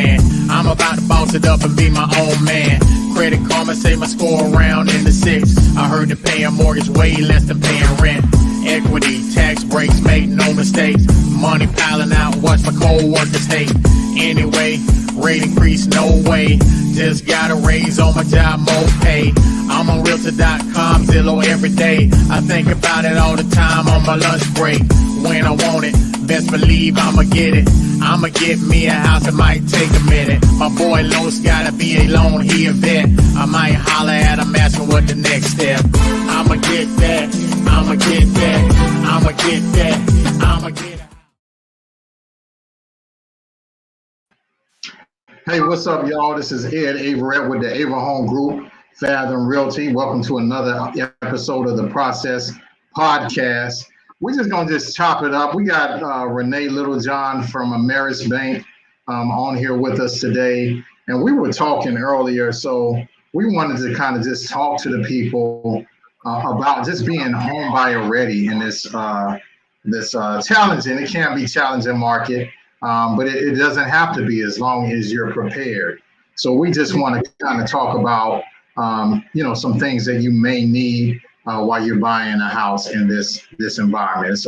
plan. I'm about to boss it up and be my own man. Credit Karma say my score around in the six. I heard that paying mortgage way less than paying rent. Equity, tax breaks, make no mistakes. Money piling out, watch my co-workers hate. Anyway, rate increase, no way. Just got a raise on my job, more pay. I'm on Realtor.com, Zillow every day. I think about it all the time on my lunch break. When I want it, best believe I'ma get it. I'ma get me a house, it might take a minute. My boy Los gotta be a loan, he a vet. I might holler at him, asking what the next step. I'ma get that, I'ma get that, I'ma get that, I'ma get it. Hey, what's up, y'all? This is Ed Averett with the Averhome Group, Fathom Realty. Welcome to another episode of the Process Podcast. We're just going to chop it up. We got Renee Littlejohn from Ameris Bank on here with us today. And we were talking earlier, so we wanted to kind of just talk to the people about just being home buyer ready in this challenging, it can be challenging market. But it doesn't have to be as long as you're prepared. So we just want to kind of talk about, some things that you may need while you're buying a house in this environment. It's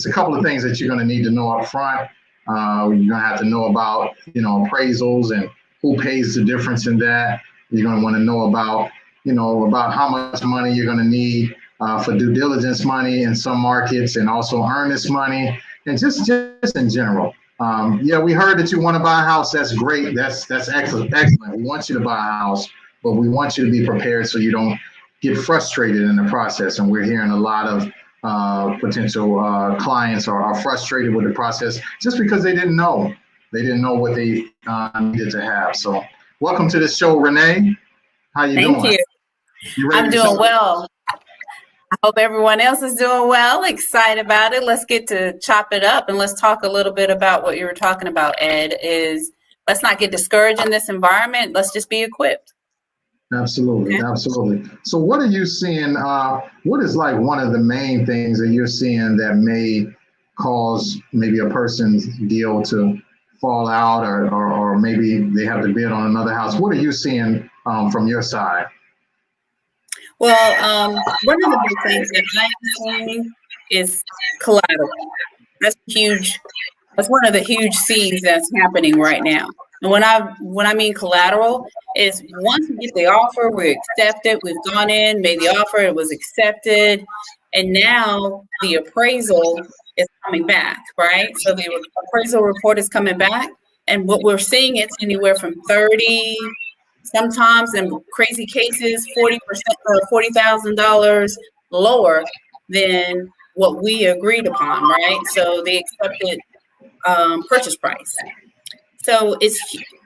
a couple of things that you're going to need to know up front. You're going to have to know about, appraisals and who pays the difference in that. You're going to want to know about, about how much money you're going to need for due diligence money in some markets, and also earnest money, and just in general. We heard that you want to buy a house. That's great. That's excellent. We want you to buy a house, but we want you to be prepared so you don't get frustrated in the process. And we're hearing a lot of potential clients are frustrated with the process just because they didn't know. They didn't know what they needed to have. So welcome to the show, Renee. How you doing? Thank you. I'm doing well. I hope everyone else is doing well. Excited about it. Let's get to chop it up and let's talk a little bit about what you were talking about, Ed, is let's not get discouraged in this environment. Let's just be equipped. Absolutely. Okay. Absolutely. So what are you seeing? What is like one of the main things that you're seeing that may cause maybe a person's deal to fall out or maybe they have to bid on another house? What are you seeing from your side? Well, one of the big things that I'm seeing is collateral. That's huge. That's one of the huge C's that's happening right now. And when I mean collateral is once we get the offer, we accept it. We've gone in, made the offer, it was accepted, and now the appraisal is coming back, right? So the appraisal report is coming back, and what we're seeing, it's anywhere from 30. Sometimes in crazy cases, 40% or $40,000 lower than what we agreed upon, right? So the accepted purchase price. So it's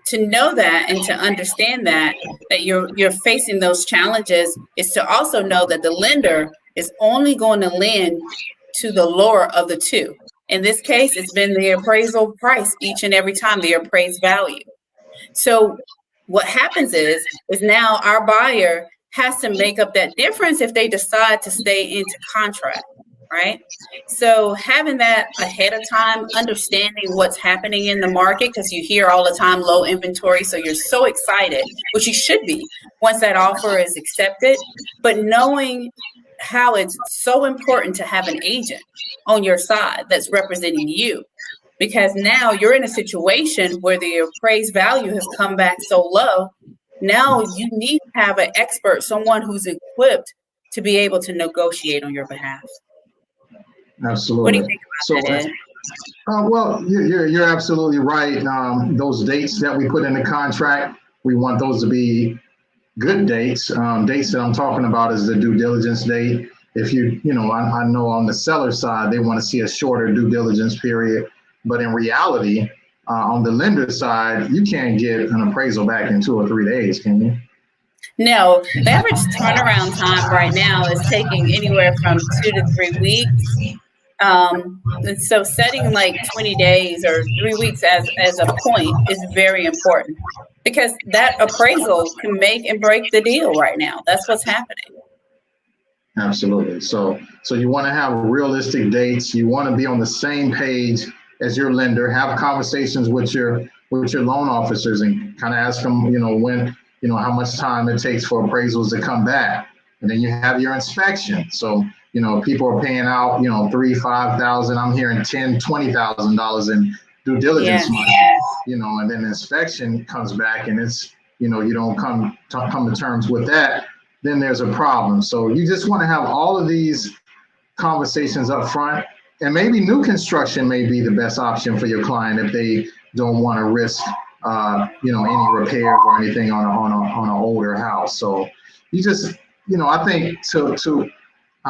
to know that and to understand that you're facing those challenges is to also know that the lender is only going to lend to the lower of the two. In this case, it's been the appraisal price each and every time, the appraised value. So what happens is now our buyer has to make up that difference if they decide to stay into contract, right? So having that ahead of time, understanding what's happening in the market, because you hear all the time low inventory, so you're so excited, which you should be once that offer is accepted, but knowing how it's so important to have an agent on your side that's representing you. Because now you're in a situation where the appraised value has come back so low. Now you need to have an expert, someone who's equipped to be able to negotiate on your behalf. Absolutely. What do you think about that, Ed? Well, you're absolutely right. Those dates that we put in the contract, we want those to be good dates. Dates that I'm talking about is the due diligence date. If I know on the seller side, they want to see a shorter due diligence period. But in reality, on the lender side, you can't get an appraisal back in 2 or 3 days, can you? No, the average turnaround time right now is taking anywhere from 2 to 3 weeks. And so setting like 20 days or 3 weeks as a point is very important because that appraisal can make and break the deal right now. That's what's happening. Absolutely. So you want to have realistic dates. You want to be on the same page as your lender, have conversations with your with your loan officers and kind of ask them, when, how much time it takes for appraisals to come back. And then you have your inspection. So, people are paying out, $3,000-$5,000. I'm hearing $10,000, $20,000 in due diligence money, and then inspection comes back and it's, you don't come to terms with that, then there's a problem. So you just want to have all of these conversations up front, and maybe new construction may be the best option for your client if they don't want to risk, any repairs or anything on an older house. So you just, I think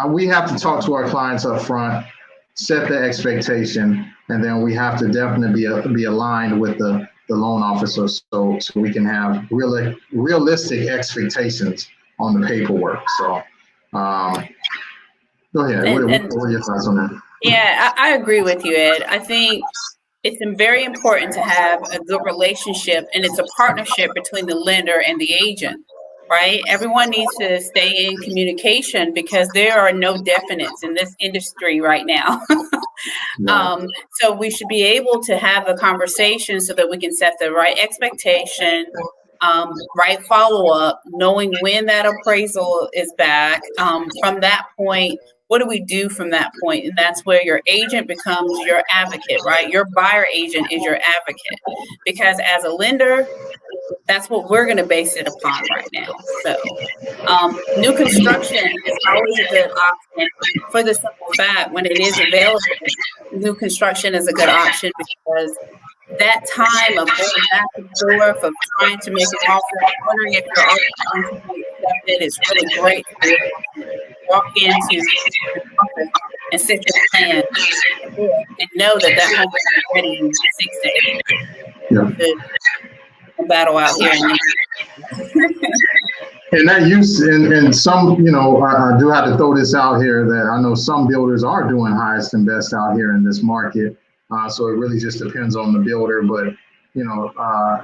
we have to talk to our clients up front, set the expectation, and then we have to definitely be aligned with the loan officer so we can have realistic expectations on the paperwork. So go ahead. What are your thoughts on that? Yeah, I agree with you, Ed. I think it's very important to have a good relationship, and it's a partnership between the lender and the agent, right? Everyone needs to stay in communication because there are no definites in this industry right now. So we should be able to have a conversation so that we can set the right expectation, right follow-up, knowing when that appraisal is back. From that point, what do we do from that point? And that's where your agent becomes your advocate, right? Your buyer agent is your advocate, because as a lender, that's what we're going to base it upon right now. So new construction is always a good option for the simple fact when it is available. New construction is a good option because that time of going back and forth, of trying to make an offer, wondering if your offer is going to be accepted, is really great to walk into the office and sit your plan and know that home is ready in 6 to 8 days. Battle out here. And that use, and some, I do have to throw this out here that I know some builders are doing highest and best out here in this market. So it really just depends on the builder. But,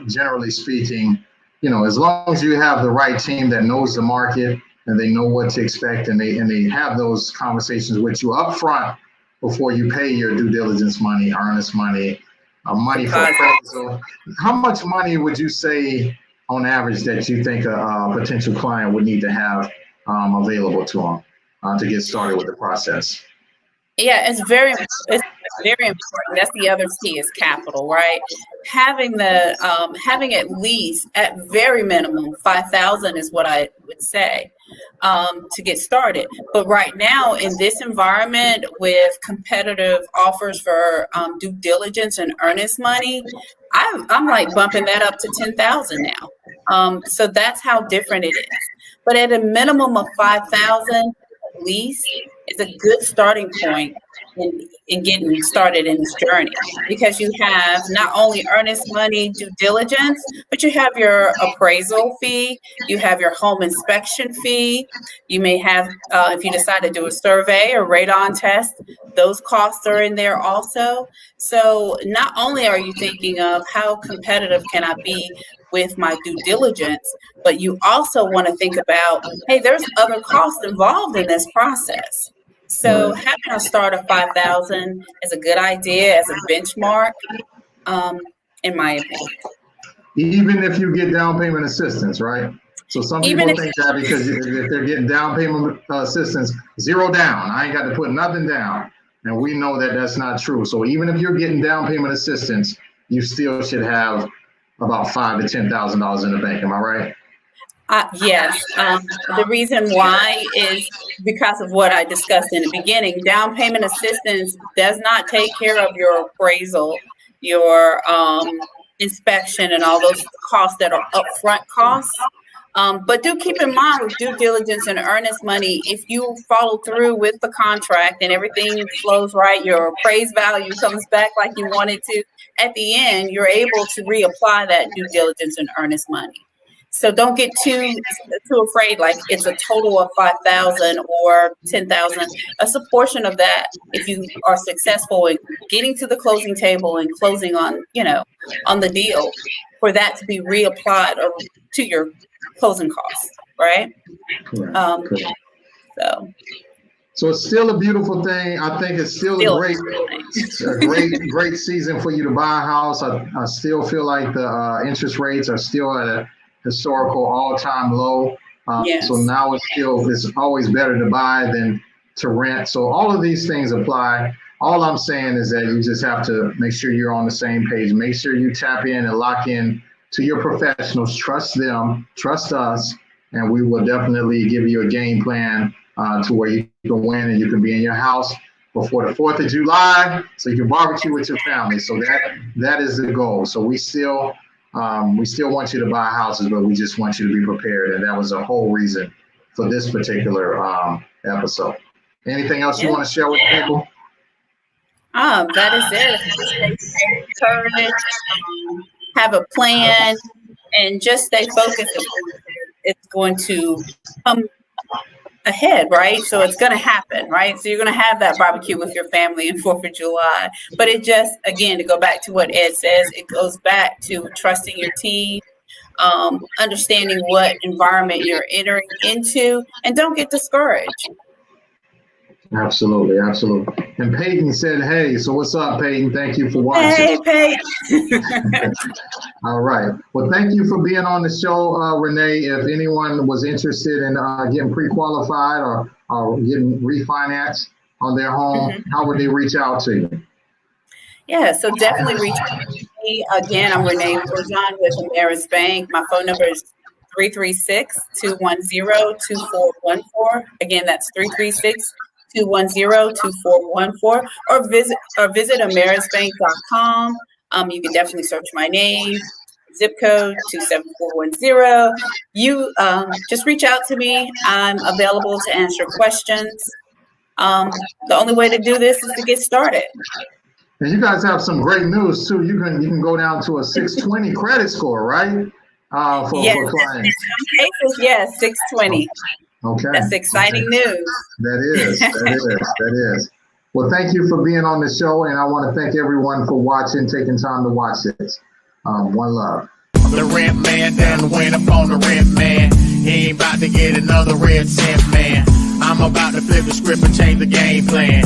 generally speaking, as long as you have the right team that knows the market and they know what to expect and they have those conversations with you up front before you pay your due diligence money, earnest money, money for appraisal. How much money would you say on average that you think a potential client would need to have available to them to get started with the process? Yeah, it's very important. That's the other C is capital, right? Having at least at very minimum 5,000 is what I would say to get started. But right now in this environment with competitive offers for due diligence and earnest money, I'm like bumping that up to 10,000 now. So that's how different it is. But at a minimum of 5,000 at least is a good starting point in getting started in this journey, because you have not only earnest money due diligence, but you have your appraisal fee, you have your home inspection fee, you may have, if you decide to do a survey or radon test, those costs are in there also. So not only are you thinking of how competitive can I be with my due diligence, but you also want to think about, hey, there's other costs involved in this process. So having a start of 5,000 is a good idea as a benchmark, in my opinion. Even if you get down payment assistance, right? So some people think that because if they're getting down payment assistance, zero down, I ain't got to put nothing down. And we know that that's not true. So even if you're getting down payment assistance, you still should have about $5,000 to $10,000 in the bank. Am I right? Yes. The reason why is because of what I discussed in the beginning. Down payment assistance does not take care of your appraisal, your inspection, and all those costs that are upfront costs. But do keep in mind with due diligence and earnest money, if you follow through with the contract and everything flows right, your appraised value comes back like you wanted to, at the end, you're able to reapply that due diligence and earnest money. So don't get too afraid, like it's a total of 5,000 or 10,000. It's a portion of that if you are successful in getting to the closing table and closing on, on the deal, for that to be reapplied or to your closing costs, right? So So it's still a beautiful thing. I think it's still great season for you to buy a house. I still feel like the interest rates are still at a historical all-time low. Yes. So now it's always better to buy than to rent. So all of these things apply. All I'm saying is that you just have to make sure you're on the same page. Make sure you tap in and lock in to your professionals. Trust them, trust us, and we will definitely give you a game plan to where you can win and you can be in your house before the 4th of July so you can barbecue with your family. So that is the goal. So we still want you to buy houses, but we just want you to be prepared. And that was the whole reason for this particular episode. Anything else you want to share with people? That is it. Stay encouraged, have a plan, and just stay focused. It's going to come ahead, right? So it's going to happen, right? So you're going to have that barbecue with your family on 4th of July. But it just, again, to go back to what Ed says, it goes back to trusting your team, understanding what environment you're entering into, and don't get discouraged. Absolutely. And Peyton said, hey, so what's up, Peyton? Thank you for watching. Hey, Peyton. All right. Well, thank you for being on the show, Renee. If anyone was interested in getting pre-qualified or getting refinanced on their home, how would they reach out to you? Yeah, so definitely reach out to me. Again, I'm Renee Bourgeon with Ameris Bank. My phone number is 336-210-2414. Again, that's 336-210-2414, or visit amerisbank.com. You can definitely search my name, zip code 27410. You just reach out to me. I'm available to answer questions. The only way to do this is to get started. And you guys have some great news too. You can go down to a 620 credit score, right? For Yes, clients. in some cases, yes, 620. Okay. That's exciting news. That is. Well, thank you for being on the show, and I want to thank everyone for watching, taking time to watch this. One love. The rent man done went up on the rent man. He ain't about to get another red cent, man. I'm about to flip the script and change the game plan.